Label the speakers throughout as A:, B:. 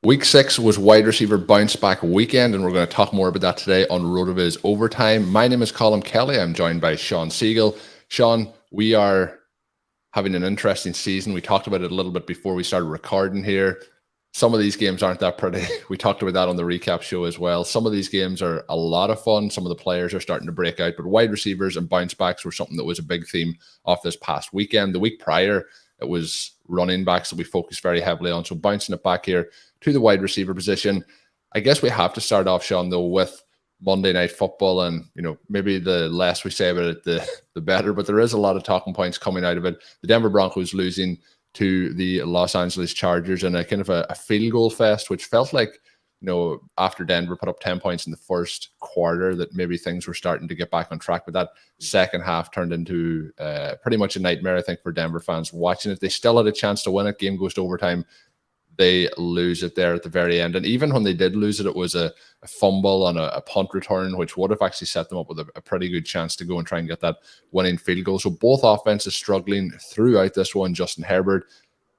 A: Week 6 was wide receiver bounce back weekend, and we're going to talk more about that today on RotoViz Overtime. My name is Colm Kelly. I'm joined by Shawn Siegele. Shawn, we are having an interesting season. We talked about it a little bit before we started recording here. Some of these games aren't that pretty. We talked about that on the recap show as well. Some of these games are a lot of fun. Some of the players are starting to break out, but wide receivers and bounce backs were something that was a big theme of this past weekend. The week prior, it was running backs that we focused very heavily on. So bouncing it back here to the wide receiver position. I guess we have to start off, Shawn, though, with Monday Night Football, and maybe the less we say about it, the better. But there is a lot of talking points coming out of it. The Denver Broncos losing to the Los Angeles Chargers in a kind of a field goal fest, which felt like, after Denver put up 10 points in the first quarter, that maybe things were starting to get back on track. But that second half turned into pretty much a nightmare, I think, for Denver fans watching it. They still had a chance to win it. Game goes to overtime. They lose it there at the very end. And even when they did lose it, it was a fumble on a punt return, which would have actually set them up with a pretty good chance to go and try and get that winning field goal. So both offenses struggling throughout this one. Justin Herbert,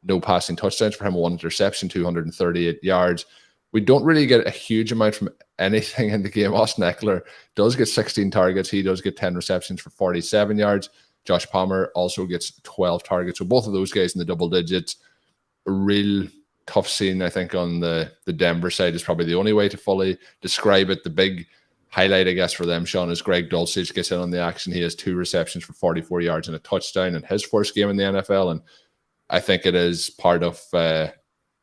A: no passing touchdowns for him, one interception, 238 yards. We don't really get a huge amount from anything in the game. Austin Eckler does get 16 targets. He does get 10 receptions for 47 yards. Josh Palmer also gets 12 targets. So both of those guys in the double digits. A real tough scene, I think, on the Denver side is probably the only way to fully describe it. The big highlight, I guess, for them, Shawn, is Greg Dulcich gets in on the action. He has 2 receptions for 44 yards and a touchdown in his first game in the NFL. And I think it is part of the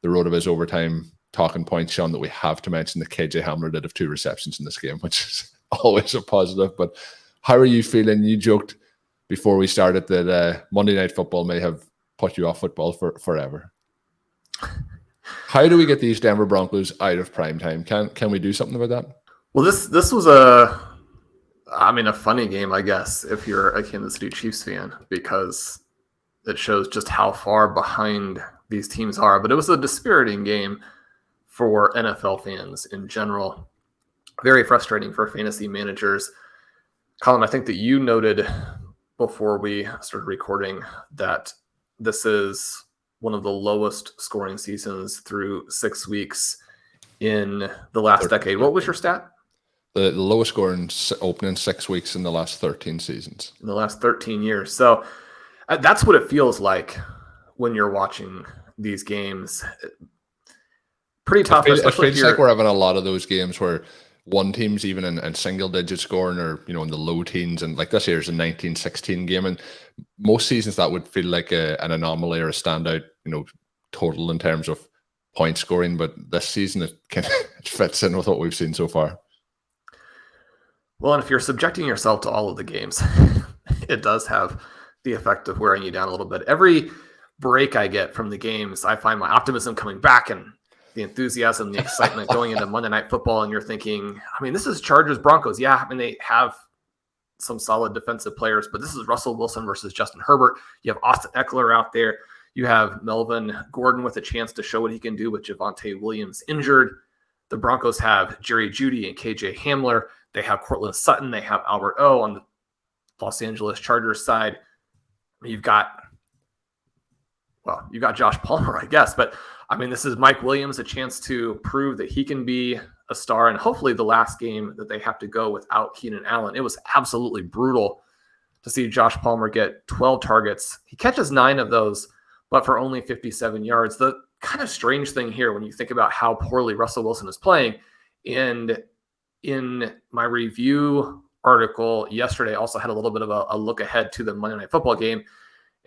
A: RotoViz Overtime talking point, Shawn, that we have to mention that KJ Hamler did have 2 receptions in this game, which is always a positive. But how are you feeling? You joked before we started that Monday Night Football may have put you off football forever. How do we get these Denver Broncos out of prime time? Can we do something about that?
B: Well, this was a funny game, I guess, if you're a Kansas City Chiefs fan, because it shows just how far behind these teams are. But it was a dispiriting game for NFL fans in general. Very frustrating for fantasy managers. Colm, I think that you noted before we started recording that this is one of the lowest scoring seasons through 6 weeks in the last decade. What was your stat?
A: The lowest scoring opening 6 weeks in the last 13 seasons.
B: In the last 13 years. So that's what it feels like when you're watching these games. Pretty tough.
A: It feels like we're having a lot of those games where one team's even in single digit scoring or, in the low teens. And like this year's a 19-16 game. And most seasons that would feel like an anomaly or a standout, total in terms of point scoring. But this season, it fits in with what we've seen so far.
B: Well, and if you're subjecting yourself to all of the games, it does have the effect of wearing you down a little bit. Every break I get from the games, I find my optimism coming back and the enthusiasm, the excitement going into Monday Night Football. And you're thinking, this is Chargers Broncos. Yeah, they have some solid defensive players, but this is Russell Wilson versus Justin Herbert. You have Austin Eckler out there. You have Melvin Gordon with a chance to show what he can do with Javonte Williams injured. The Broncos have Jerry Jeudy and KJ Hamler. They have Cortland Sutton. They have Albert O on the Los Angeles Chargers side. You've got Josh Palmer, I guess. But, this is Mike Williams, a chance to prove that he can be a star. And hopefully the last game that they have to go without Keenan Allen. It was absolutely brutal to see Josh Palmer get 12 targets. He catches 9 of those, but for only 57 yards. The kind of strange thing here when you think about how poorly Russell Wilson is playing, and in my review article yesterday, I also had a little bit of a look ahead to the Monday Night Football game.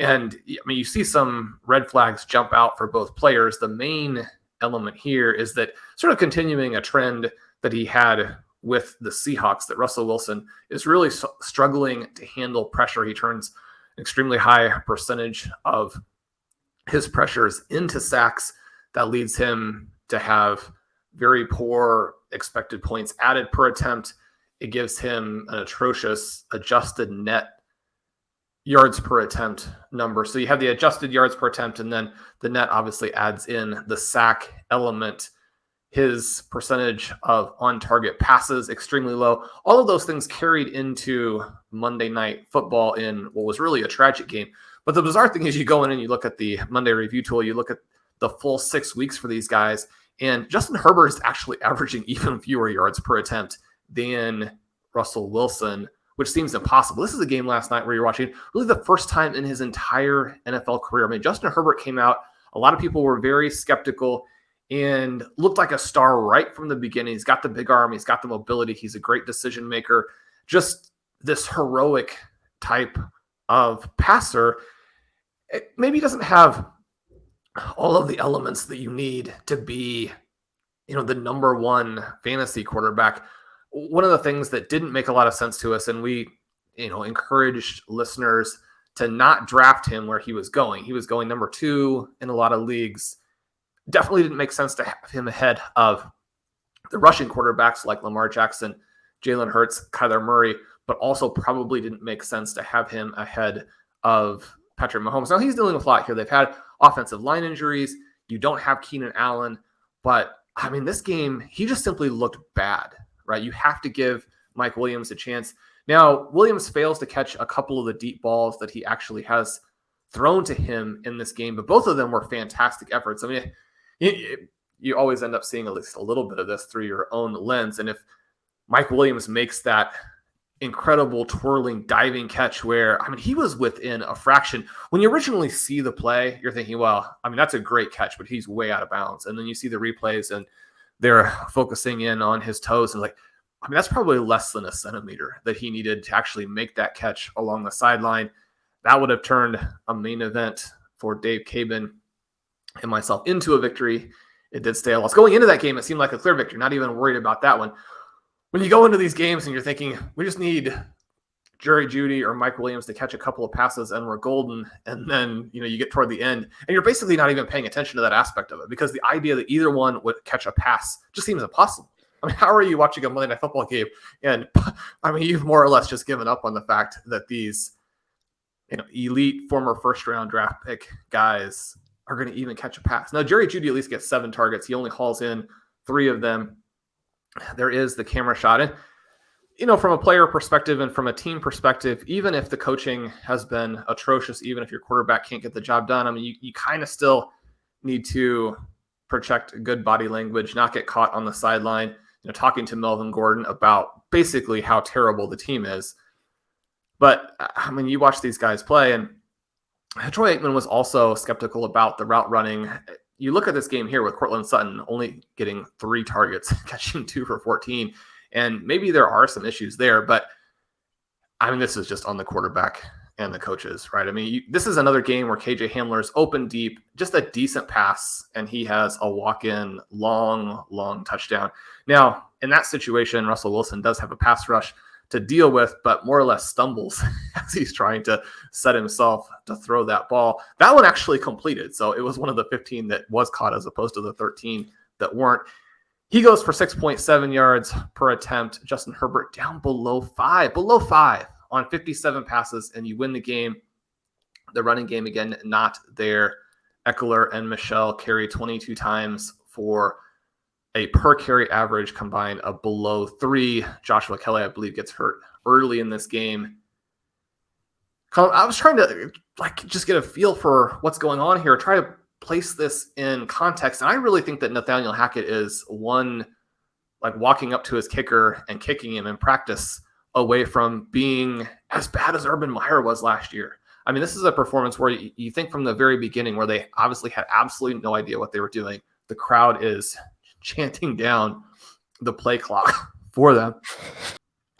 B: And you see some red flags jump out for both players. The main element here is that sort of continuing a trend that he had with the Seahawks, that Russell Wilson is really struggling to handle pressure. He turns an extremely high percentage of his pressures into sacks. That leads him to have very poor expected points added per attempt. It gives him an atrocious adjusted net yards per attempt number. So you have the adjusted yards per attempt, and then the net obviously adds in the sack element. His percentage of on-target passes extremely low. All of those things carried into Monday Night Football in what was really a tragic game. But the bizarre thing is you go in and you look at the Monday review tool, you look at the full 6 weeks for these guys, And Justin Herbert is actually averaging even fewer yards per attempt than Russell Wilson, which seems impossible. This is a game last night where you're watching really the first time in his entire NFL career. I mean, Justin Herbert came out. A lot of people were very skeptical and looked like a star right from the beginning. He's got the big arm. He's got the mobility. He's a great decision maker. Just this heroic type of passer. It maybe doesn't have all of the elements that you need to be, the number one fantasy quarterback. One of the things that didn't make a lot of sense to us, and we, encouraged listeners to not draft him where he was going. He was going number 2 in a lot of leagues. Definitely didn't make sense to have him ahead of the rushing quarterbacks like Lamar Jackson, Jalen Hurts, Kyler Murray, but also probably didn't make sense to have him ahead of Patrick Mahomes. Now he's dealing with a lot here. They've had offensive line injuries. You don't have Keenan Allen, but I mean, this game, he just simply looked bad, right? You have to give Mike Williams a chance. Now, Williams fails to catch a couple of the deep balls that he actually has thrown to him in this game, but both of them were fantastic efforts. I mean, you always end up seeing at least a little bit of this through your own lens. And if Mike Williams makes that incredible twirling diving catch where, I mean, he was within a fraction. When you originally see the play, you're thinking, well, I mean, that's a great catch, but he's way out of bounds. And then you see the replays and they're focusing in on his toes and like, I mean, that's probably less than a centimeter that he needed to actually make that catch along the sideline. That would have turned a main event for Dave Cabin and myself into a victory. It did stay a loss. Going into that game, it seemed like a clear victory, not even worried about that one. When you go into these games and you're thinking, we just need Jerry Jeudy or Mike Williams to catch a couple of passes and we're golden, and then you get toward the end and you're basically not even paying attention to that aspect of it because the idea that either one would catch a pass just seems impossible. I mean, how are you watching a Monday Night Football game? And I mean, you've more or less just given up on the fact that these elite former first-round draft pick guys are going to even catch a pass. Now, Jerry Jeudy at least gets 7 targets. He only hauls in 3 of them. There is the camera shot. And, from a player perspective and from a team perspective, even if the coaching has been atrocious, even if your quarterback can't get the job done, I mean, you kind of still need to project good body language, not get caught on the sideline, talking to Melvin Gordon about basically how terrible the team is. But, I mean, you watch these guys play, and Troy Aikman was also skeptical about the route running. You look at this game here with Cortland Sutton only getting 3 targets, catching 2 for 14, and maybe there are some issues there, but, I mean, this is just on the quarterback and the coaches, right? I mean, this is another game where KJ Hamler's open deep, just a decent pass, and he has a walk-in long touchdown. Now, in that situation, Russell Wilson does have a pass rush to deal with, but more or less stumbles as he's trying to set himself to throw that ball. That one actually completed, so it was one of the 15 that was caught as opposed to the 13 that weren't. He goes for 6.7 yards per attempt. Justin Herbert down below 5 on 57 passes, and you win the game. The running game, again, not there. Eckler and Michelle carry 22 times for a per carry average combined of below 3. Joshua Kelly, I believe, gets hurt early in this game. I was trying to just get a feel for what's going on here, try to place this in context. And I really think that Nathaniel Hackett is one, walking up to his kicker and kicking him in practice away from being as bad as Urban Meyer was last year. I mean, this is a performance where you think from the very beginning where they obviously had absolutely no idea what they were doing. The crowd is chanting down the play clock for them.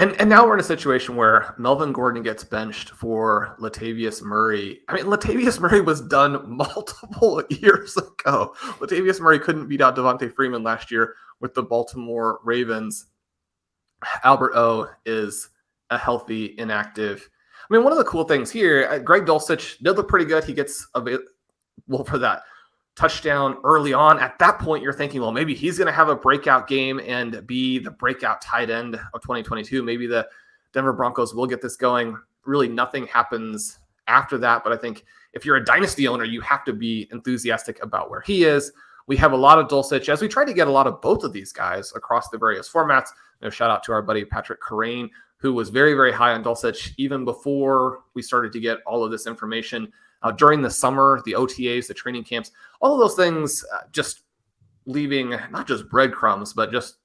B: And now we're in a situation where Melvin Gordon gets benched for Latavius Murray. I mean, Latavius Murray was done multiple years ago. Latavius Murray couldn't beat out Devonta Freeman last year with the Baltimore Ravens. Albert O is a healthy inactive. I mean, one of the cool things here, Greg Dulcich did look pretty good. He gets available for that touchdown early on. At that point, you're thinking, well, maybe he's going to have a breakout game and be the breakout tight end of 2022. Maybe the Denver Broncos will get this going. Really, nothing happens after that. But I think if you're a dynasty owner, you have to be enthusiastic about where he is. We have a lot of Dulcich as we try to get a lot of both of these guys across the various formats. Shout out to our buddy Patrick Corain, who was very, very high on Dulcich even before we started to get all of this information. During the summer, the OTAs, the training camps, all of those things just leaving not just breadcrumbs, but just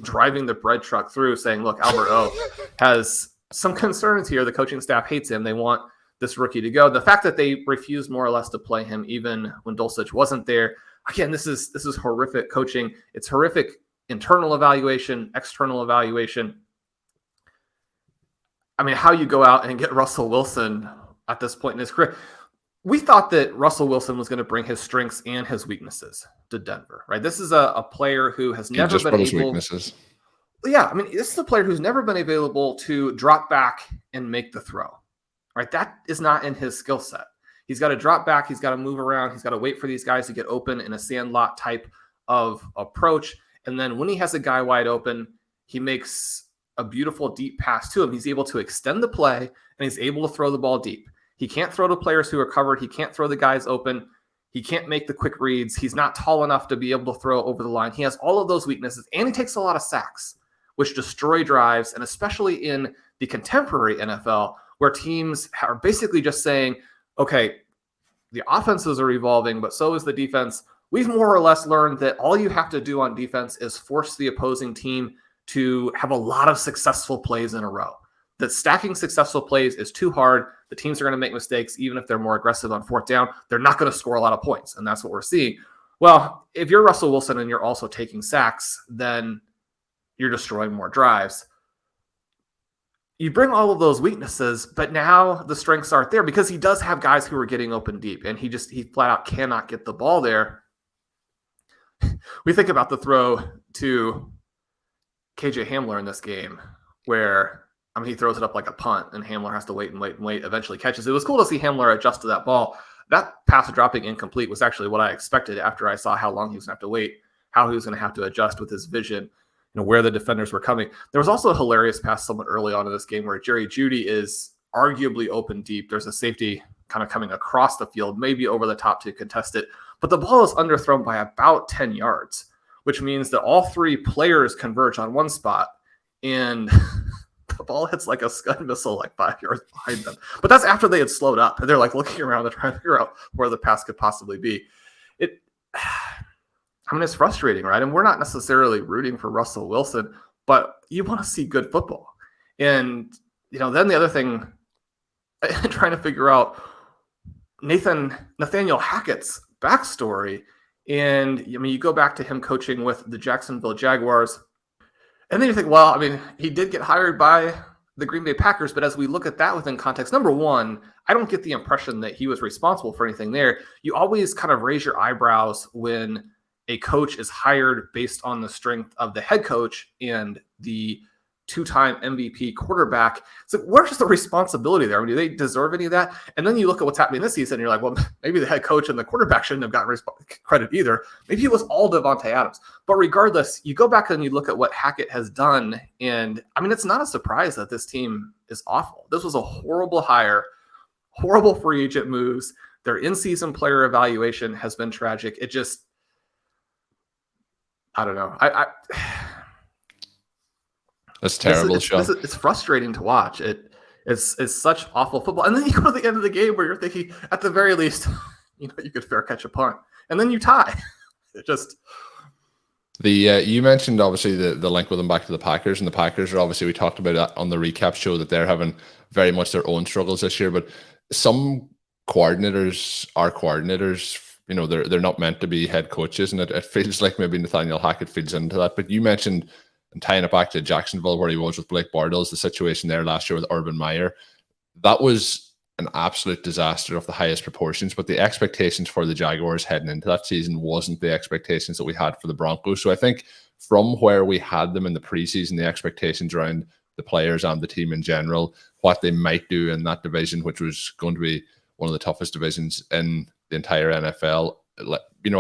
B: driving the bread truck through saying, look, Albert O has some concerns here. The coaching staff hates him. They want this rookie to go. The fact that they refused more or less to play him even when Dulcich wasn't there. Again, this is horrific coaching. It's horrific internal evaluation, external evaluation. I mean, how you go out and get Russell Wilson at this point in his career. We thought that Russell Wilson was going to bring his strengths and his weaknesses to Denver, right? This is a player who has never been able.
A: Weaknesses.
B: Yeah, I mean, this is a player who's never been available to drop back and make the throw, right? That is not in his skill set. He's got to drop back. He's got to move around. He's got to wait for these guys to get open in a sandlot type of approach. And then when he has a guy wide open, he makes a beautiful deep pass to him. He's able to extend the play, and he's able to throw the ball deep. He can't throw to players who are covered. He can't throw the guys open. He can't make the quick reads. He's not tall enough to be able to throw over the line. He has all of those weaknesses, and he takes a lot of sacks, which destroy drives, and especially in the contemporary NFL, where teams are basically just saying, okay, the offenses are evolving, but so is the defense. We've more or less learned that all you have to do on defense is force the opposing team to have a lot of successful plays in a row. That stacking successful plays is too hard. The teams are going to make mistakes, even if they're more aggressive on fourth down. They're not going to score a lot of points, and that's what we're seeing. Well, if you're Russell Wilson and you're also taking sacks, then you're destroying more drives. You bring all of those weaknesses, but now the strengths aren't there because he does have guys who are getting open deep, and he flat out cannot get the ball there. We think about the throw to KJ Hamler in this game where, I mean, he throws it up like a punt, and Hamler has to wait and wait and wait, eventually catches. It was cool to see Hamler adjust to that ball. That pass dropping incomplete was actually what I expected after I saw how long he was going to have to wait, how he was going to have to adjust with his vision, where the defenders were coming. There was also a hilarious pass somewhat early on in this game where Jerry Jeudy is arguably open deep. There's a safety kind of coming across the field, maybe over the top to contest it, but the ball is underthrown by about 10 yards, which means that all three players converge on one spot, and the ball hits like a Scud missile like 5 yards behind them. But that's after they had slowed up, and they're like looking around to try to figure out where the pass could possibly be. I mean, it's frustrating, right? And we're not necessarily rooting for Russell Wilson, but you want to see good football. And, then the other thing, trying to figure out Nathaniel Hackett's backstory. And, I mean, you go back to him coaching with the Jacksonville Jaguars, and then you think, well, I mean, he did get hired by the Green Bay Packers, but as we look at that within context, number one, I don't get the impression that he was responsible for anything there. You always kind of raise your eyebrows when a coach is hired based on the strength of the head coach and the two-time MVP quarterback. So where's the responsibility there? I mean, do they deserve any of that? And then you look at what's happening this season, and you're like, well, maybe the head coach and the quarterback shouldn't have gotten credit either. Maybe it was all Devonta Adams. But regardless, you go back and you look at what Hackett has done, and I mean, it's not a surprise that this team is awful. This was a horrible hire, horrible free agent moves. Their in-season player evaluation has been tragic. It just, I don't know.
A: That's terrible, Shawn.
B: It's frustrating to watch. It's such awful football. And then you go to the end of the game where you're thinking, at the very least, you could fair catch a punt. And then you tie. It just...
A: You mentioned, obviously, the link with them back to the Packers. And the Packers are, obviously, we talked about that on the recap show, that they're having very much their own struggles this year. But some coordinators are coordinators. They're not meant to be head coaches. And it feels like maybe Nathaniel Hackett feeds into that. But you mentioned, and tying it back to Jacksonville, where he was with Blake Bortles, the situation there last year with Urban Meyer, that was an absolute disaster of the highest proportions. But the expectations for the Jaguars heading into that season wasn't the expectations that we had for the Broncos. So I think from where we had them in the preseason, the expectations around the players and the team in general, what they might do in that division, which was going to be one of the toughest divisions in the entire NFL.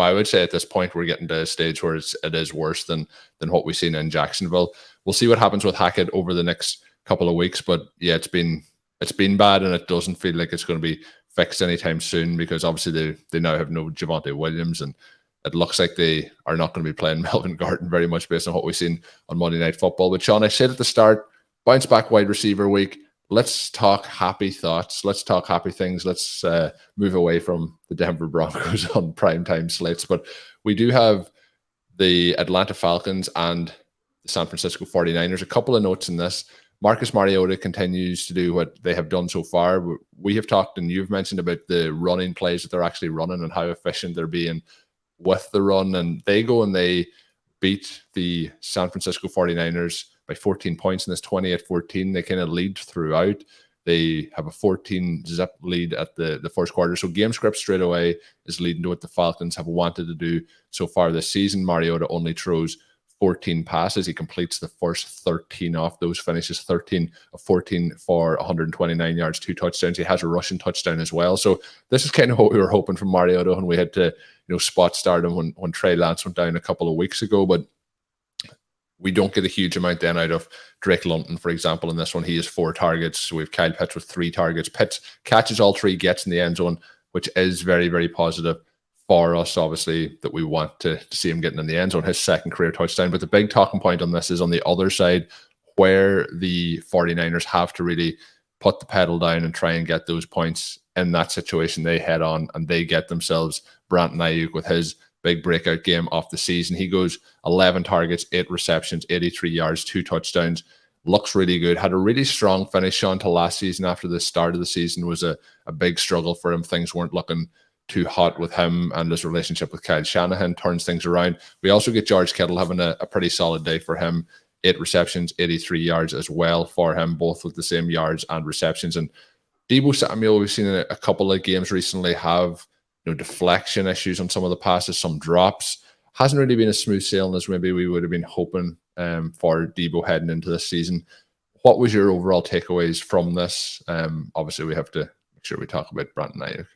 A: I would say at this point we're getting to a stage where it is worse than what we've seen in Jacksonville. We'll see what happens with Hackett over the next couple of weeks, but yeah, it's been bad, and it doesn't feel like it's going to be fixed anytime soon, because obviously they now have no Javonte Williams, and it looks like they are not going to be playing Melvin Gordon very much based on what we've seen on Monday Night Football. But Shawn, I said at the start, bounce back wide receiver week. Let's talk happy thoughts. Let's talk happy things. Let's move away from the Denver Broncos on primetime slates. But we do have the Atlanta Falcons and the San Francisco 49ers. A couple of notes in this. Marcus Mariota continues to do what they have done so far. We have talked, and you've mentioned about the running plays that they're actually running and how efficient they're being with the run. And they go and they beat the San Francisco 49ers by 14 points in this 28-14. They kind of lead throughout. They have a 14-zip lead at the first quarter. So game script straight away is leading to what the Falcons have wanted to do so far this season. Mariota only throws 14 passes. He completes the first 13 off those, finishes 13 of 14 for 129 yards, 2 touchdowns. He has a rushing touchdown as well. So this is kind of what we were hoping from Mariota when we had to, spot start him when Trey Lance went down a couple of weeks ago. But we don't get a huge amount then out of Drake London, for example. In this one, he has 4 targets. So we have Kyle Pitts with 3 targets. Pitts catches all 3, gets in the end zone, which is very, very positive for us, obviously, that we want to see him getting in the end zone, his second career touchdown. But the big talking point on this is on the other side, where the 49ers have to really put the pedal down and try and get those points. In that situation, they head on and they get themselves Brandon Aiyuk with his big breakout game off the season. He goes 11 targets, 8 receptions, 83 yards, 2 touchdowns. Looks really good. Had a really strong finish, Shawn, to last season. After the start of the season was a big struggle for him. Things weren't looking too hot with him, and his relationship with Kyle Shanahan turns things around. We also get George Kittle having a pretty solid day for him. 8 receptions, 83 yards as well for him, both with the same yards and receptions. And Deebo Samuel, we've seen in a couple of games recently have deflection issues on some of the passes, some drops. Hasn't really been as smooth sailing as maybe we would have been hoping for Deebo heading into this season. What was your overall takeaways from this? Obviously, we have to make sure we talk about Brandon Aiyuk.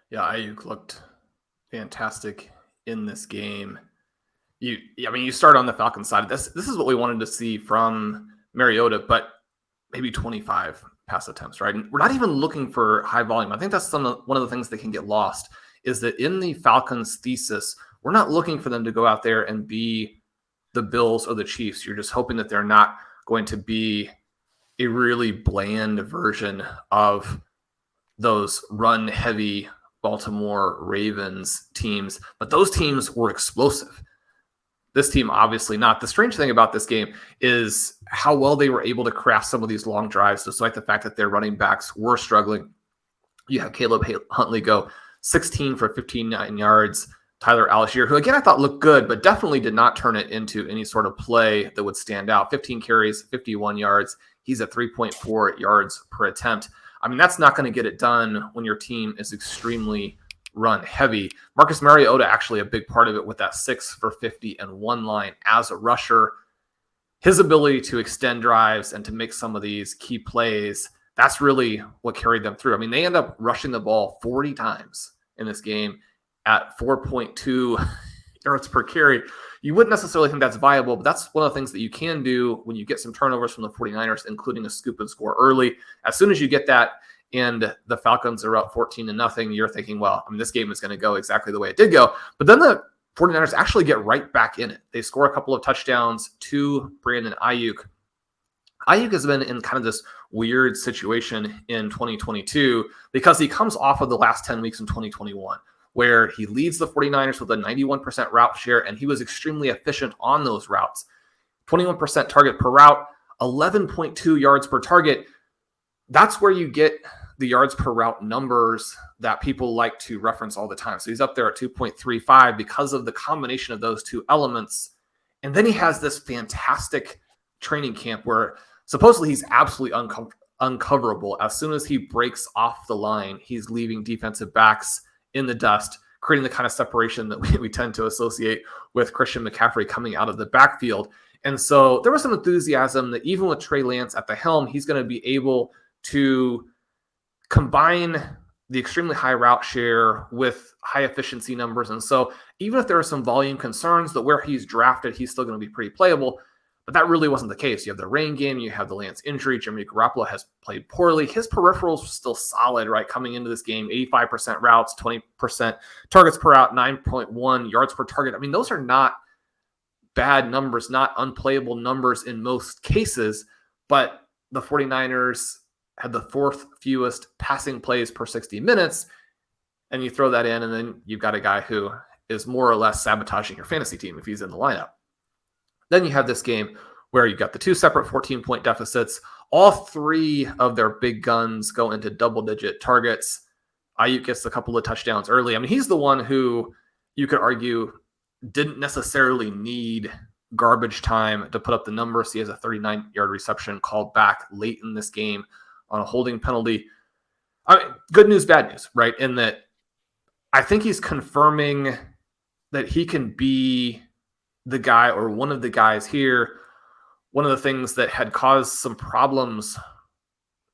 B: Yeah, Aiyuk looked fantastic in this game. You start on the Falcons side. This is what we wanted to see from Mariota, but maybe 25 pass attempts, right? And we're not even looking for high volume. I think that's one of the things that can get lost is that in the Falcons thesis, we're not looking for them to go out there and be the Bills or the Chiefs. You're just hoping that they're not going to be a really bland version of those run-heavy Baltimore Ravens teams. But those teams were explosive. This team, obviously not. The strange thing about this game is how well they were able to craft some of these long drives, despite the fact that their running backs were struggling. You have Caleb Huntley go 16 for 59 yards. Tyler Algier, who again I thought looked good, but definitely did not turn it into any sort of play that would stand out. 15 carries, 51 yards. He's at 3.4 yards per attempt. I mean, that's not going to get it done when your team is extremely run heavy. Marcus Mariota actually a big part of it with that 6 for 50 and 1 line as a rusher. His ability to extend drives and to make some of these key plays, that's really what carried them through. I mean, they end up rushing the ball 40 times in this game at 4.2 yards per carry. You wouldn't necessarily think that's viable, but that's one of the things that you can do when you get some turnovers from the 49ers, including a scoop and score early. As soon as you get that, and the Falcons are up 14-0, you're thinking, well, I mean, this game is going to go exactly the way it did go. But then the 49ers actually get right back in it. They score a couple of touchdowns to Brandon Aiyuk. Aiyuk has been in kind of this weird situation in 2022 because he comes off of the last 10 weeks in 2021, where he leads the 49ers with a 91% route share, and he was extremely efficient on those routes. 21% target per route, 11.2 yards per target. That's where you get the yards per route numbers that people like to reference all the time. So he's up there at 2.35 because of the combination of those two elements. And then he has this fantastic training camp where supposedly he's absolutely uncoverable. As soon as he breaks off the line, he's leaving defensive backs in the dust, creating the kind of separation that we tend to associate with Christian McCaffrey coming out of the backfield. And so there was some enthusiasm that even with Trey Lance at the helm, he's going to be able to combine the extremely high route share with high efficiency numbers. And so even if there are some volume concerns that where he's drafted, he's still going to be pretty playable. But that really wasn't the case. You have the rain game, you have the Lance injury. Jimmy Garoppolo has played poorly. His peripherals were still solid, right? Coming into this game, 85% routes, 20% targets per route, 9.1 yards per target. I mean, those are not bad numbers, not unplayable numbers in most cases, but the 49ers had the 4th fewest passing plays per 60 minutes, and you throw that in, and then you've got a guy who is more or less sabotaging your fantasy team if he's in the lineup. Then you have this game where you've got the 2 separate 14-point deficits. All 3 of their big guns go into double-digit targets. Aiyuk gets a couple of touchdowns early. I mean, he's the one who you could argue didn't necessarily need garbage time to put up the numbers. He has a 39-yard reception called back late in this game on a holding penalty. I mean, good news, bad news, right? In that I think he's confirming that he can be the guy or one of the guys here. One of the things that had caused some problems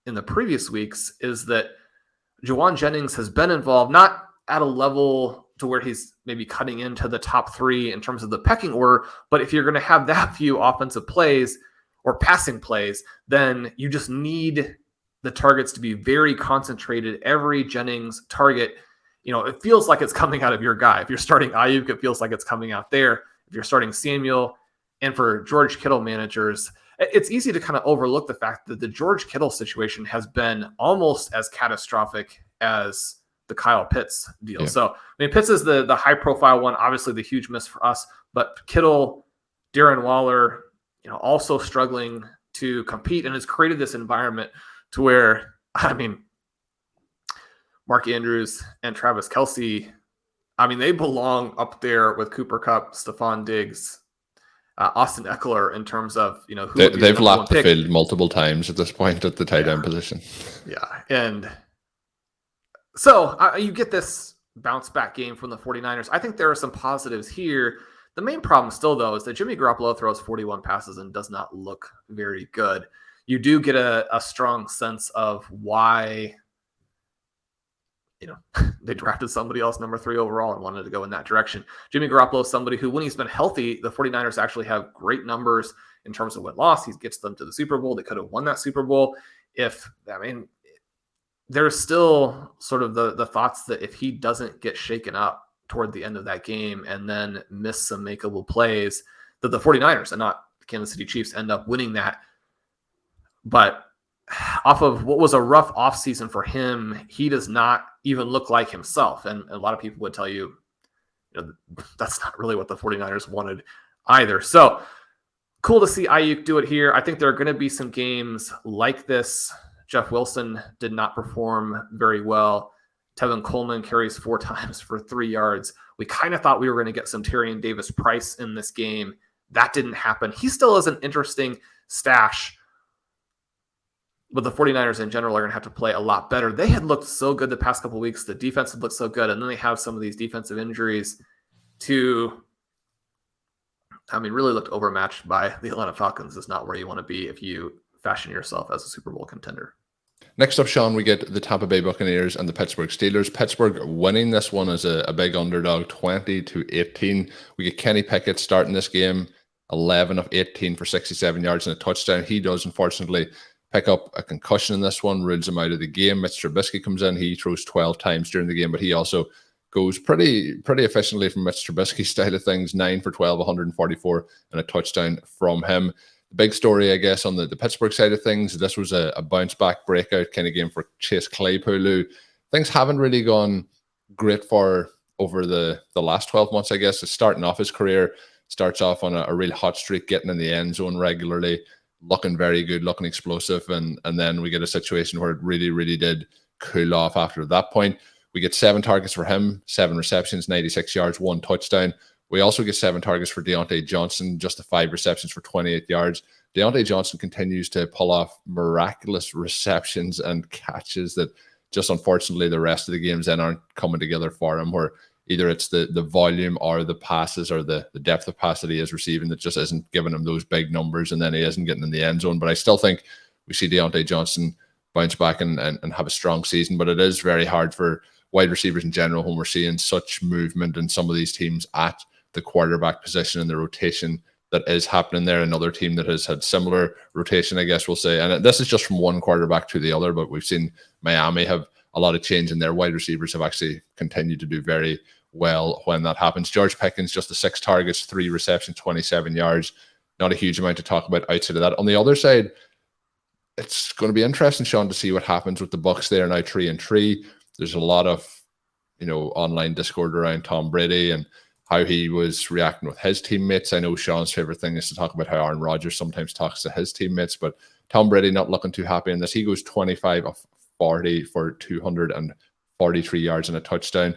B: in the previous weeks is that Jauan Jennings has been involved, not at a level to where he's maybe cutting into the top 3 in terms of the pecking order, but if you're going to have that few offensive plays or passing plays, then you just need the targets to be very concentrated. Every Jennings target, it feels like it's coming out of your guy. If you're starting Aiyuk, it feels like it's coming out there. If you're starting Samuel, and for George Kittle managers, it's easy to kind of overlook the fact that the George Kittle situation has been almost as catastrophic as the Kyle Pitts deal. Yeah. So, I mean, Pitts is the high-profile one, obviously the huge miss for us, but Kittle, Darren Waller, also struggling to compete and has created this environment to where, I mean, Mark Andrews and Travis Kelce, I mean, they belong up there with Cooper Kupp, Stephon Diggs, Austin Eckler in terms of, who
A: they've lapped the field multiple times at this point at the tight end position.
B: Yeah. And so you get this bounce back game from the 49ers. I think there are some positives here. The main problem still, though, is that Jimmy Garoppolo throws 41 passes and does not look very good. You do get a strong sense of why, they drafted somebody else number 3 overall and wanted to go in that direction. Jimmy Garoppolo is somebody who, when he's been healthy, the 49ers actually have great numbers in terms of win-loss. He gets them to the Super Bowl. They could have won that Super Bowl. There's still sort of the thoughts that if he doesn't get shaken up toward the end of that game and then miss some makeable plays, that the 49ers and not the Kansas City Chiefs end up winning that. But off of what was a rough offseason for him, he does not even look like himself. And a lot of people would tell you, that's not really what the 49ers wanted either. So cool to see Aiyuk do it here. I think there are going to be some games like this. Jeff Wilson did not perform very well. Tevin Coleman carries 4 times for 3 yards. We kind of thought we were going to get some Tyrion Davis-Price in this game. That didn't happen. He still is an interesting stash, but the 49ers in general are going to have to play a lot better. They had looked so good the past couple of weeks. The defense had looked so good, and then they have some of these defensive injuries really looked overmatched by the Atlanta Falcons. Is not where you want to be if you fashion yourself as a Super Bowl contender.
A: Next up, Shawn, we get the Tampa Bay Buccaneers and the Pittsburgh Steelers. Pittsburgh winning this one as a big underdog, 20-18. We get Kenny Pickett starting this game, 11 of 18 for 67 yards and a touchdown. He does, unfortunately, pick up a concussion in this one, rules him out of the game. Mitch Trubisky comes in. He throws 12 times during the game, but he also goes pretty efficiently from Mitch Trubisky's style of things, 9 for 12, 144, and a touchdown from him. The big story, I guess, on the Pittsburgh side of things, this was a bounce-back breakout kind of game for Chase Claypool, who things haven't really gone great for over the last 12 months, I guess. It's starting off his career, starts off on a real hot streak, getting in the end zone regularly, looking very good, looking explosive, and then we get a situation where it really, really did cool off after that point. We get 7 targets for him, 7 receptions, 96 yards, 1 touchdown. We also get 7 targets for Diontae Johnson, just 5 receptions for 28 yards. Diontae Johnson continues to pull off miraculous receptions and catches that just unfortunately the rest of the games then aren't coming together for him, where either it's the volume or the passes or the depth of pass that he is receiving that just isn't giving him those big numbers, and then he isn't getting in the end zone. But I still think we see Diontae Johnson bounce back and have a strong season, but it is very hard for wide receivers in general when we're seeing such movement in some of these teams at the quarterback position and the rotation that is happening there. Another team that has had similar rotation, I guess we'll say, and this is just from one quarterback to the other, but we've seen Miami have a lot of change in their wide receivers have actually continued to do very well when that happens. George Pickens, just 6 targets, 3 receptions, 27 yards. Not a huge amount to talk about outside of that. On the other side, it's going to be interesting, Shawn, to see what happens with the Bucs. They are now 3-3. There's a lot of online discord around Tom Brady and how he was reacting with his teammates. I know Shawn's favorite thing is to talk about how Aaron Rodgers sometimes talks to his teammates, but Tom Brady not looking too happy in this. He goes 25 of 40 for 243 yards and a touchdown.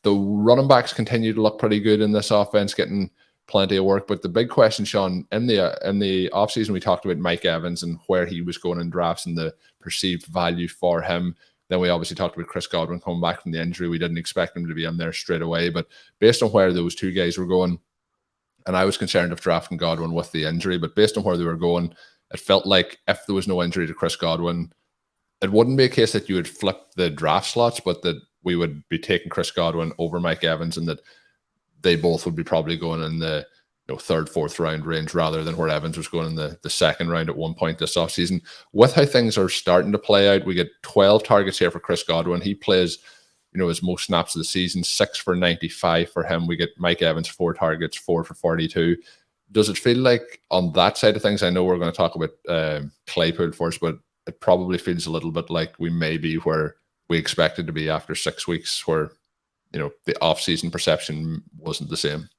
A: The running backs continue to look pretty good in this offense, getting plenty of work. But the big question, Shawn, in the offseason, we talked about Mike Evans and where he was going in drafts and the perceived value for him. Then we obviously talked about Chris Godwin coming back from the injury. We didn't expect him to be in there straight away. But based on where those two guys were going, and I was concerned of drafting Godwin with the injury, but based on where they were going, it felt like if there was no injury to Chris Godwin, it wouldn't be a case that you would flip the draft slots, but that we would be taking Chris Godwin over Mike Evans, and that they both would be probably going in the third, fourth round range rather than where Evans was going in the second round at one point this offseason. With how things are starting to play out, we get 12 targets here for Chris Godwin. He plays, his most snaps of the season, 6 for 95 for him. We get Mike Evans, 4 targets, 4 for 42. Does it feel like on that side of things, I know we're going to talk about Claypool first, but it probably feels a little bit like we may be where we expected to be after 6 weeks, where the off-season perception wasn't the same.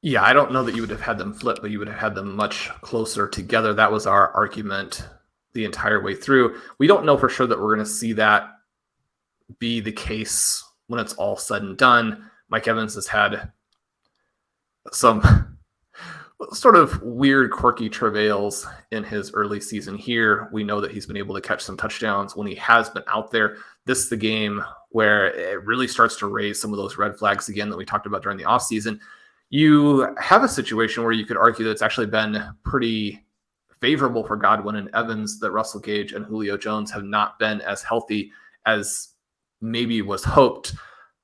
B: Yeah, I don't know that you would have had them flip, but you would have had them much closer together. That was our argument the entire way through. We don't know for sure that we're going to see that be the case when it's all said and done. Mike Evans has had some sort of weird, quirky travails in his early season here. We know that he's been able to catch some touchdowns when he has been out there. This is the game where it really starts to raise some of those red flags again that we talked about during the offseason. You have a situation where you could argue that it's actually been pretty favorable for Godwin and Evans that Russell Gage and Julio Jones have not been as healthy as maybe was hoped.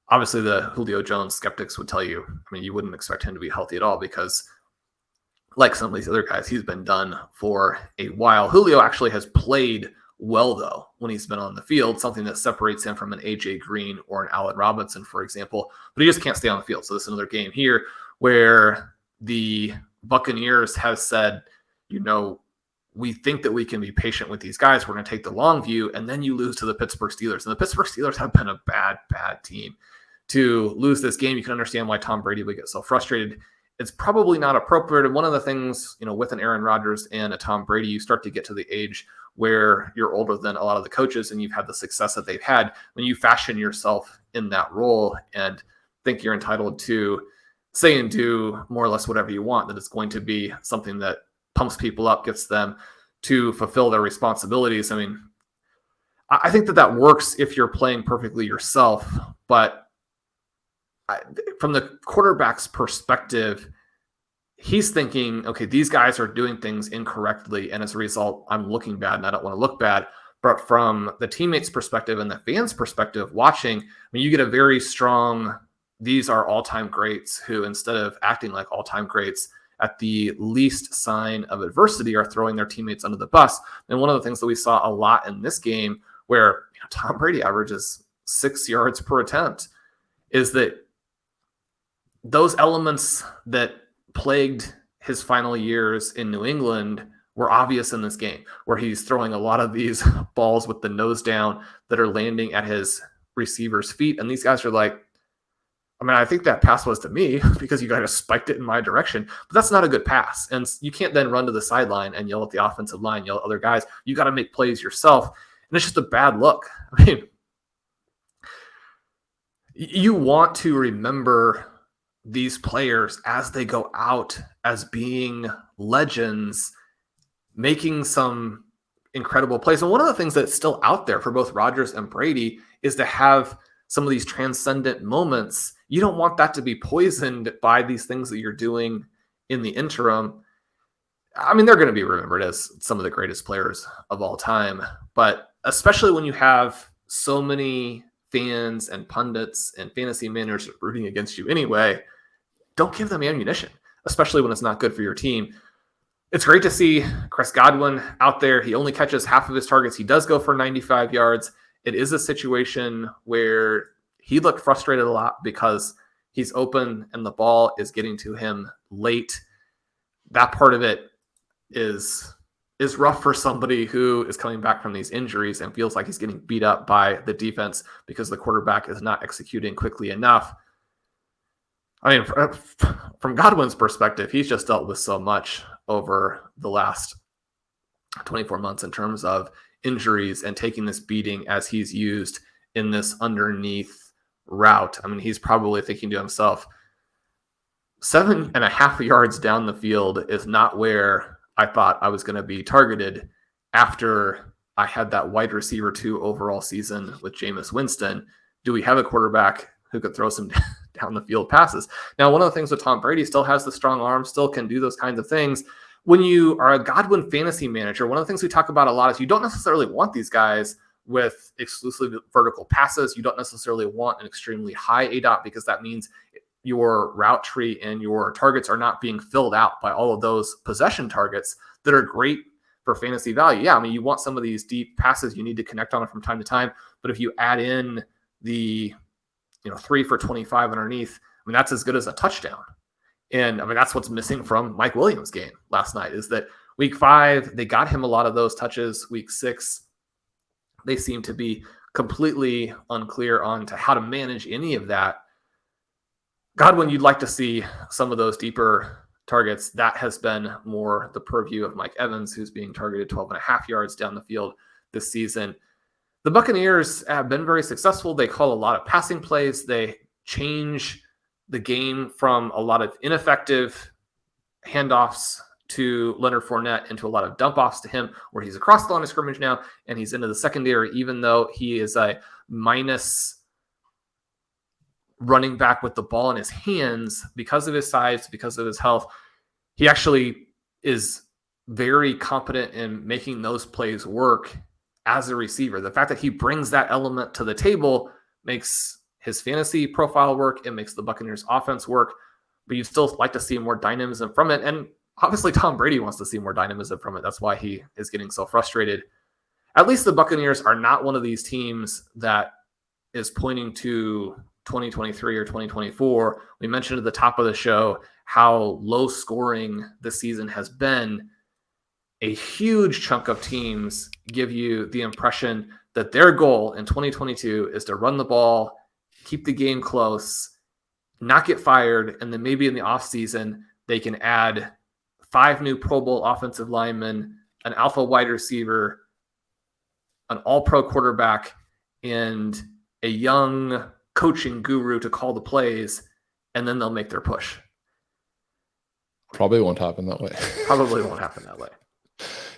B: Obviously, the Julio Jones skeptics would tell you, you wouldn't expect him to be healthy at all because, like some of these other guys, he's been done for a while. Julio actually has played well, though, when he's been on the field, something that separates him from an AJ Green or an Allen Robinson, for example, but he just can't stay on the field. So this is another game here where the Buccaneers have said, we think that we can be patient with these guys. We're going to take the long view, and then you lose to the Pittsburgh Steelers. And the Pittsburgh Steelers have been a bad, bad team. To lose this game, you can understand why Tom Brady would get so frustrated. It's probably not appropriate. And one of the things, with an Aaron Rodgers and a Tom Brady, you start to get to the age where you're older than a lot of the coaches and you've had the success that they've had. When you fashion yourself in that role and think you're entitled to say and do more or less whatever you want, that it's going to be something that pumps people up, gets them to fulfill their responsibilities. I think that works if you're playing perfectly yourself, but from the quarterback's perspective, he's thinking, okay, these guys are doing things incorrectly, and as a result, I'm looking bad, and I don't want to look bad. But from the teammates' perspective and the fans' perspective watching, you get a very strong, these are all-time greats who, instead of acting like all-time greats, at the least sign of adversity are throwing their teammates under the bus. And one of the things that we saw a lot in this game, where Tom Brady averages 6 yards per attempt, is that those elements that plagued his final years in New England were obvious in this game, where he's throwing a lot of these balls with the nose down that are landing at his receiver's feet. And these guys are like, I think that pass was to me because you guys spiked it in my direction, but that's not a good pass. And you can't then run to the sideline and yell at the offensive line, yell at other guys. You got to make plays yourself. And it's just a bad look. You want to remember these players as they go out as being legends, making some incredible plays. And one of the things that's still out there for both Rodgers and Brady is to have some of these transcendent moments. You don't want that to be poisoned by these things that you're doing in the interim. They're going to be remembered as some of the greatest players of all time, but especially when you have so many fans and pundits and fantasy managers rooting against you anyway, don't give them ammunition, especially when it's not good for your team. It's great to see Chris Godwin out there. He only catches half of his targets. He does go for 95 yards. It is a situation where he looked frustrated a lot because he's open and the ball is getting to him late. That part of it is rough for somebody who is coming back from these injuries and feels like he's getting beat up by the defense because the quarterback is not executing quickly enough. I mean, from Godwin's perspective, he's just dealt with so much over the last 24 months in terms of injuries and taking this beating as he's used in this underneath route. I mean, he's probably thinking to himself, 7.5 yards down the field is not where I thought I was going to be targeted after I had that wide receiver 2 overall season with Jameis Winston. Do we have a quarterback who could throw some down the field passes? Now, one of the things with Tom Brady, still has the strong arm, still can do those kinds of things. When you are a Godwin fantasy manager, one of the things we talk about a lot is you don't necessarily want these guys with exclusively vertical passes. You don't necessarily want an extremely high ADOT because that means your route tree and your targets are not being filled out by all of those possession targets that are great for fantasy value. Yeah, I mean, you want some of these deep passes you need to connect on it from time to time, but if you add in the 3 for 25 underneath, I mean, that's as good as a touchdown. And I mean, that's what's missing from Mike Williams' game last night, is that week 5, they got him a lot of those touches. Week 6, they seem to be completely unclear on to how to manage any of that. Godwin, you'd like to see some of those deeper targets. That has been more the purview of Mike Evans, who's being targeted 12.5 yards down the field this season. The Buccaneers have been very successful. They call a lot of passing plays. They change the game from a lot of ineffective handoffs to Leonard Fournette into a lot of dump offs to him, where he's across the line of scrimmage now and he's into the secondary, even though he is a minus running back with the ball in his hands because of his size, because of his health. He actually is very competent in making those plays work as a receiver. The fact that he brings that element to the table makes his fantasy profile work. It makes the Buccaneers offense work, but you still like to see more dynamism from it. And obviously Tom Brady wants to see more dynamism from it. That's why he is getting so frustrated. At least the Buccaneers are not one of these teams that is pointing to 2023 or 2024. We mentioned at the top of the show how low scoring this season has been. A huge chunk of teams give you the impression that their goal in 2022 is to run the ball, keep the game close, not get fired, and then maybe in the offseason they can add 5 new Pro Bowl offensive linemen, an alpha wide receiver, an all-pro quarterback, and a young coaching guru to call the plays, and then they'll make their push.
A: Probably won't happen that way.
B: Probably won't happen that way.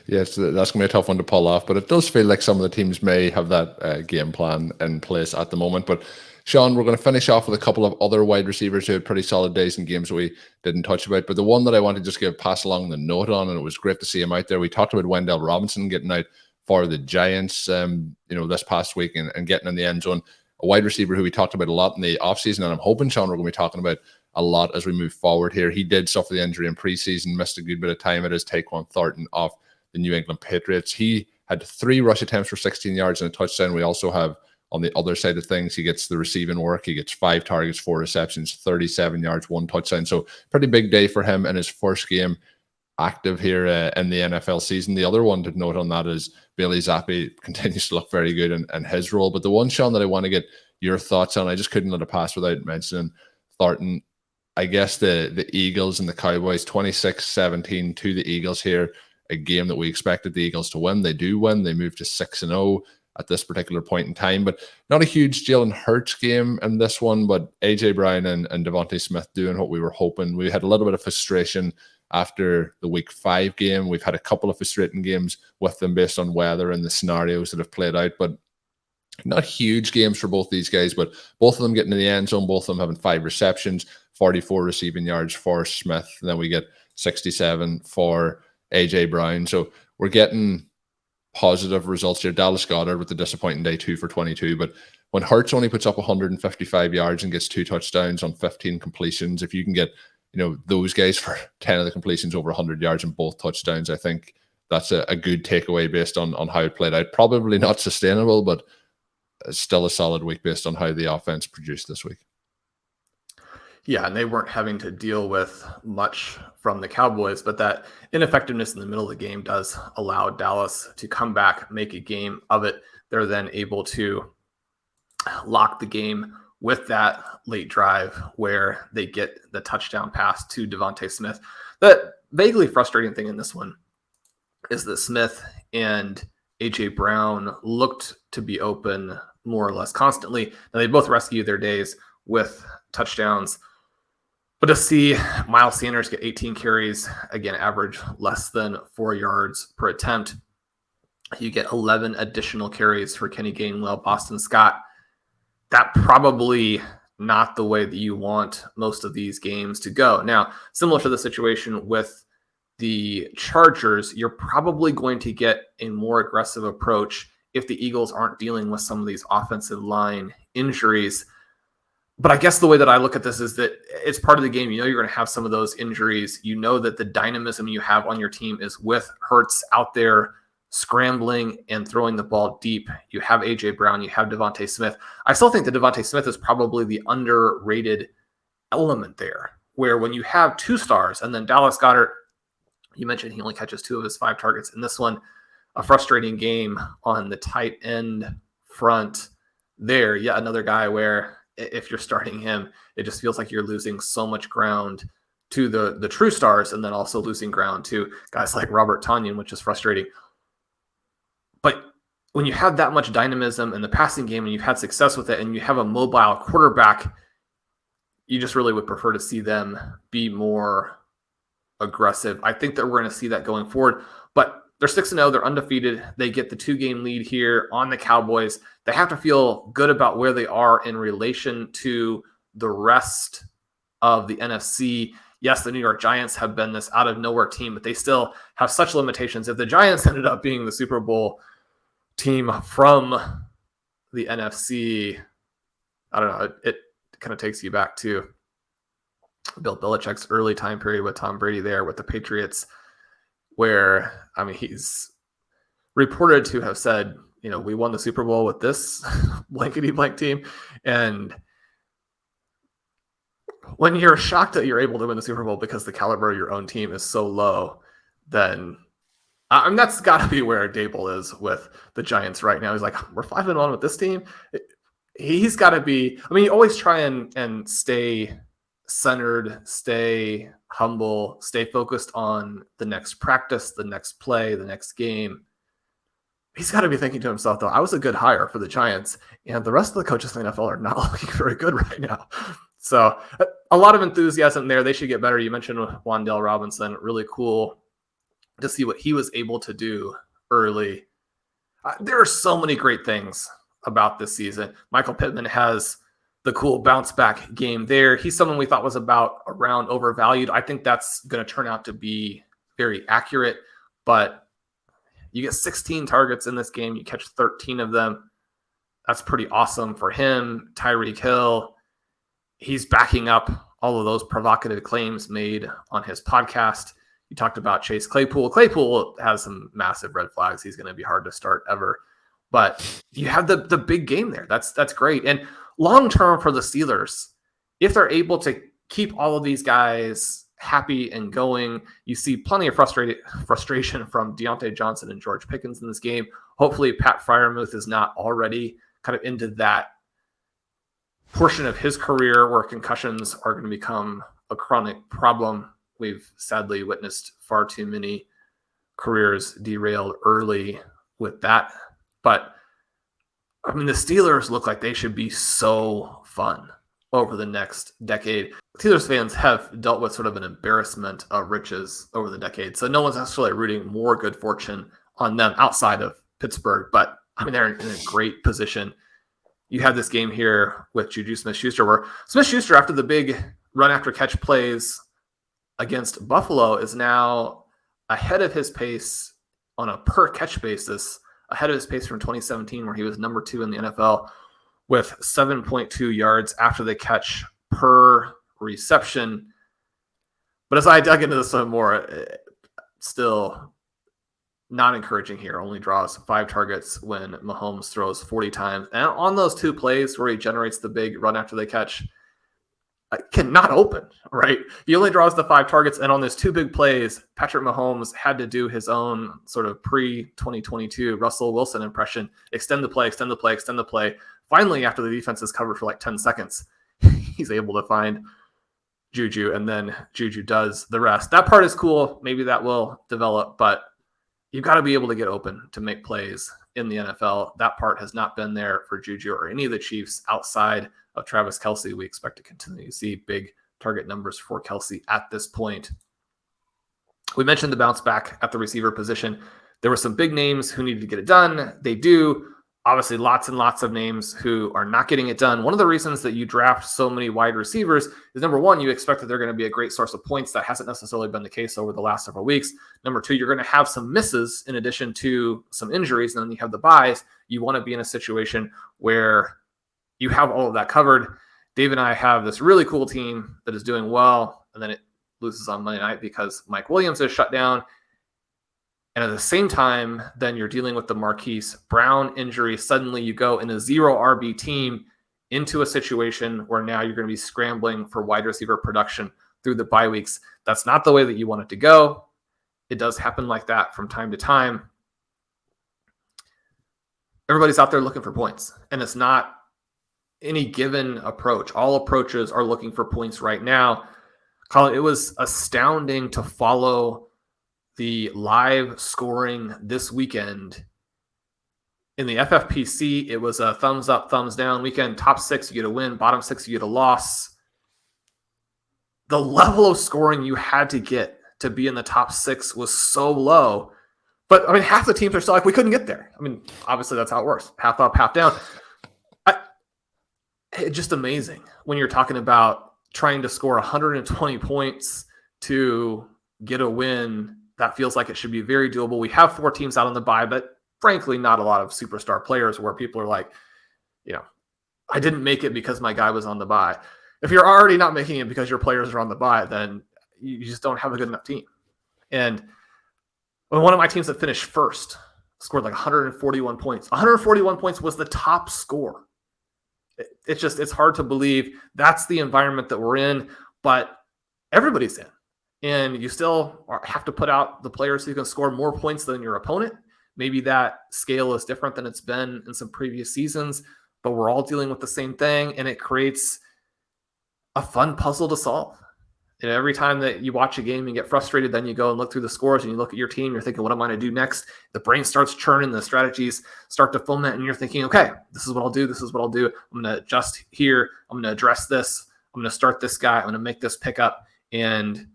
A: Yes, that's going to be a tough one to pull off, but it does feel like some of the teams may have that game plan in place at the moment. But Shawn, we're going to finish off with a couple of other wide receivers who had pretty solid days in games that we didn't touch about. But the one that I want to just pass along the note on, and it was great to see him out there. We talked about Wendell Robinson getting out for the Giants, this past week and getting in the end zone. A wide receiver who we talked about a lot in the offseason, and I'm hoping, Shawn, we're going to be talking about a lot as we move forward here. He did suffer the injury in preseason, missed a good bit of time. It is Tyquan Thornton off the New England Patriots. He had 3 rush attempts for 16 yards and a touchdown. We also have, on the other side of things, he gets the receiving work. He gets 5 targets, 4 receptions, 37 yards, 1 touchdown. So pretty big day for him in his first game active here in the NFL season. The other one to note on that is Bailey Zappi continues to look very good in his role. But the one, Shawn, that I want to get your thoughts on, I just couldn't let it pass without mentioning Thornton. I guess the Eagles and the Cowboys, 26-17 to the Eagles here, a game that we expected the Eagles to win. They do win. They move to 6-0 at this particular point in time, but not a huge Jalen Hurts game in this one, but AJ Brown and Devonta Smith doing what we were hoping. We had a little bit of frustration after the week 5 game. We've had a couple of frustrating games with them based on weather and the scenarios that have played out, but not huge games for both these guys, but both of them getting to the end zone, both of them having 5 receptions, 44 receiving yards for Smith. And then we get 67 for AJ Brown. So we're getting positive results here. Dallas Goedert with the disappointing day, 2 for 22. But when Hurts only puts up 155 yards and gets 2 touchdowns on 15 completions, if you can get, those guys for 10 of the completions over 100 yards and both touchdowns, I think that's a good takeaway based on how it played out. Probably not sustainable, but still a solid week based on how the offense produced this week.
B: Yeah, and they weren't having to deal with much from the Cowboys, but that ineffectiveness in the middle of the game does allow Dallas to come back, make a game of it. They're then able to lock the game with that late drive where they get the touchdown pass to Devonta Smith. The vaguely frustrating thing in this one is that Smith and A.J. Brown looked to be open more or less constantly. Now, they both rescued their days with touchdowns. But to see Miles Sanders get 18 carries, again, average less than 4 yards per attempt. You get 11 additional carries for Kenny Gainwell, Boston Scott. That probably not the way that you want most of these games to go. Now, similar to the situation with the Chargers, you're probably going to get a more aggressive approach if the Eagles aren't dealing with some of these offensive line injuries. But I guess the way that I look at this is that it's part of the game. You know you're going to have some of those injuries. You know that the dynamism you have on your team is with Hurts out there scrambling and throwing the ball deep. You have A.J. Brown. You have Devonta Smith. I still think that Devonta Smith is probably the underrated element there, where when you have 2 stars and then Dallas Goedert, you mentioned he only catches 2 of his 5 targets in this one, a frustrating game on the tight end front there. Yet another guy where if you're starting him, it just feels like you're losing so much ground to the true stars and then also losing ground to guys like Robert Tonyan, which is frustrating. But when you have that much dynamism in the passing game and you've had success with it and you have a mobile quarterback, you just really would prefer to see them be more aggressive. I think that we're going to see that going forward. But they're 6-0. They're undefeated. They get the 2-game lead here on the Cowboys. They have to feel good about where they are in relation to the rest of the NFC. Yes, the New York Giants have been this out-of-nowhere team, but they still have such limitations. If the Giants ended up being the Super Bowl team from the NFC, I don't know, it kind of takes you back to Bill Belichick's early time period with Tom Brady there with the Patriots, where, I mean, he's reported to have said, you know, we won the Super Bowl with this blankety-blank team. And when you're shocked that you're able to win the Super Bowl because the caliber of your own team is so low, then I mean, that's got to be where Dable is with the Giants right now. He's like, we're 5-1 with this team. He's got to be, I mean, you always try and stay centered, stay humble, stay focused on the next practice, the next play, the next game. He's got to be thinking to himself, though, I was a good hire for the Giants, and the rest of the coaches in the NFL are not looking very good right now. So a lot of enthusiasm there. They should get better. You mentioned Wan'Dale Robinson. Really cool to see what he was able to do early. There are so many great things about this season. Michael Pittman has the cool bounce back game there. He's someone we thought was about around overvalued. I think that's going to turn out to be very accurate, but you get 16 targets in this game. You catch 13 of them. That's pretty awesome for him. Tyreek Hill, he's backing up all of those provocative claims made on his podcast. You talked about Chase Claypool. Claypool has some massive red flags. He's going to be hard to start ever. But you have the big game there. That's great. And long-term for the Steelers, if they're able to keep all of these guys happy and going, you see plenty of frustration from Diontae Johnson and George Pickens in this game. Hopefully Pat Freiermuth is not already kind of into that portion of his career where concussions are going to become a chronic problem. We've sadly witnessed far too many careers derailed early with that. But I mean, the Steelers look like they should be so fun over the next decade. Steelers fans have dealt with sort of an embarrassment of riches over the decade. So no one's necessarily rooting more good fortune on them outside of Pittsburgh. But I mean, they're in a great position. You have this game here with Juju Smith-Schuster where Smith-Schuster, after the big run after catch plays against Buffalo, is now ahead of his pace on a per catch basis, ahead of his pace from 2017 where he was number 2 in the NFL with 7.2 yards after the catch per reception. But as I dug into this some more, still not encouraging here. Only draws 5 targets when Mahomes throws 40 times. And on those 2 plays where he generates the big run after the catch, cannot open, right? He only draws the 5 targets, and on those 2 big plays, Patrick Mahomes had to do his own sort of pre-2022 Russell Wilson impression, extend the play, finally, after the defense is covered for like 10 seconds, he's able to find Juju, and then Juju does the rest. That part is cool. Maybe that will develop, but you've got to be able to get open to make plays in the NFL. That part has not been there for Juju or any of the Chiefs outside of Travis Kelce. We expect to continue to see big target numbers for Kelce at this point. We mentioned the bounce back at the receiver position. There were some big names who needed to get it done. They do. Obviously, lots and lots of names who are not getting it done. One of the reasons that you draft so many wide receivers is, number one, you expect that they're going to be a great source of points. That hasn't necessarily been the case over the last several weeks. Number two, you're going to have some misses in addition to some injuries, and then you have the buys. You want to be in a situation where you have all of that covered. Dave and I have this really cool team that is doing well, and then it loses on Monday night because Mike Williams is shut down. And at the same time, then you're dealing with the Marquise Brown injury. Suddenly you go in a 0 RB team into a situation where now you're going to be scrambling for wide receiver production through the bye weeks. That's not the way that you want it to go. It does happen like that from time to time. Everybody's out there looking for points, and it's not any given approach. All approaches are looking for points right now. Colin, it was astounding to follow the live scoring this weekend. In the FFPC, it was a thumbs up, thumbs down weekend. Top 6, you get a win. Bottom 6, you get a loss. The level of scoring you had to get to be in the top 6 was so low. But, I mean, half the teams are still like, we couldn't get there. I mean, obviously that's how it works. Half up, half down. It's just amazing when you're talking about trying to score 120 points to get a win. That feels like it should be very doable. We have 4 teams out on the bye, but frankly, not a lot of superstar players where people are like, I didn't make it because my guy was on the bye. If you're already not making it because your players are on the bye, then you just don't have a good enough team. And when one of my teams that finished first scored like 141 points. 141 points was the top score. It's hard to believe that's the environment that we're in, but everybody's in. And you still have to put out the players who can score more points than your opponent. Maybe that scale is different than it's been in some previous seasons, but we're all dealing with the same thing, and it creates a fun puzzle to solve. And every time that you watch a game and get frustrated, then you go and look through the scores and you look at your team, you're thinking, what am I going to do next? The brain starts churning, the strategies start to foment, and you're thinking, okay, this is what I'll do. This is what I'll do. I'm going to adjust here. I'm going to address this. I'm going to start this guy. I'm going to make this pickup. And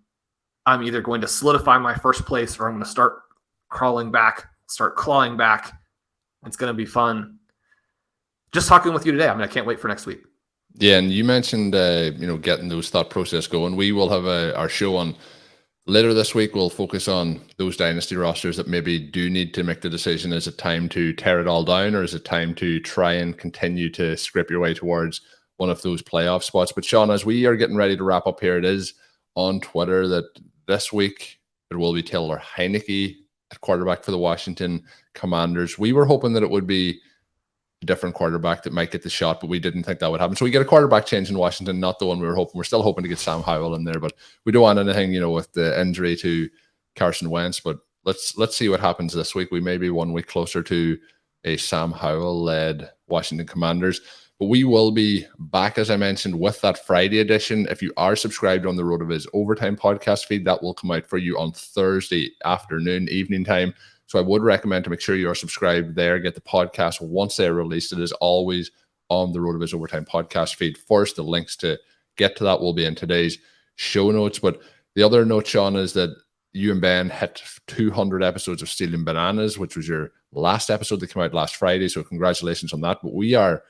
B: I'm either going to solidify my first place or I'm going to start crawling back, start clawing back. It's going to be fun. Just talking with you today. I can't wait for next week.
A: Yeah, and you mentioned, getting those thought process going. We will have our show on later this week. We'll focus on those dynasty rosters that maybe do need to make the decision. Is it time to tear it all down, or is it time to try and continue to scrape your way towards one of those playoff spots? But Shawn, as we are getting ready to wrap up here, it is on Twitter that this week it will be Taylor Heineke at quarterback for the Washington Commanders. We were hoping that it would be a different quarterback that might get the shot, but we didn't think that would happen. So we get a quarterback change in Washington, not the one we were hoping. We're still hoping to get Sam Howell in there, but we don't want anything, with the injury to Carson Wentz. But let's see what happens this week. We may be 1 week closer to a Sam Howell-led Washington Commanders. But we will be back, as I mentioned, with that Friday edition. If you are subscribed on the RotoViz Overtime podcast feed, that will come out for you on Thursday afternoon, evening time. So I would recommend to make sure you are subscribed there. Get the podcast once they're released. It is always on the RotoViz Overtime podcast feed first. The links to get to that will be in today's show notes. But the other note, Shawn, is that you and Ben hit 200 episodes of Stealing Bananas, which was your last episode that came out last Friday. So congratulations on that. But we are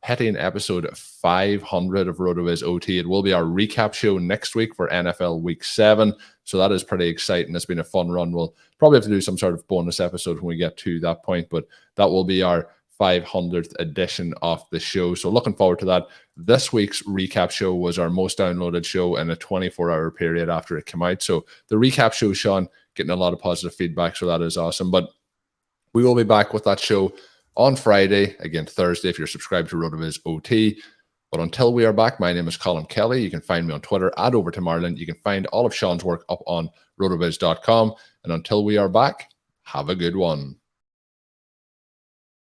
A: hitting episode 500 of RotoViz OT. It will be our recap show next week for NFL Week 7. So that is pretty exciting. It's been a fun run. We'll probably have to do some sort of bonus episode when we get to that point, but that will be our 500th edition of the show. So looking forward to that. This week's recap show was our most downloaded show in a 24-hour period after it came out. So the recap show, Shawn, getting a lot of positive feedback. So that is awesome. But we will be back with that show on Friday, again, Thursday, if you're subscribed to RotoViz OT. But until we are back, my name is Colm Kelly. You can find me on Twitter at @OverTimeIreland. You can find all of Shawn's work up on rotoviz.com. And until we are back, have a good one.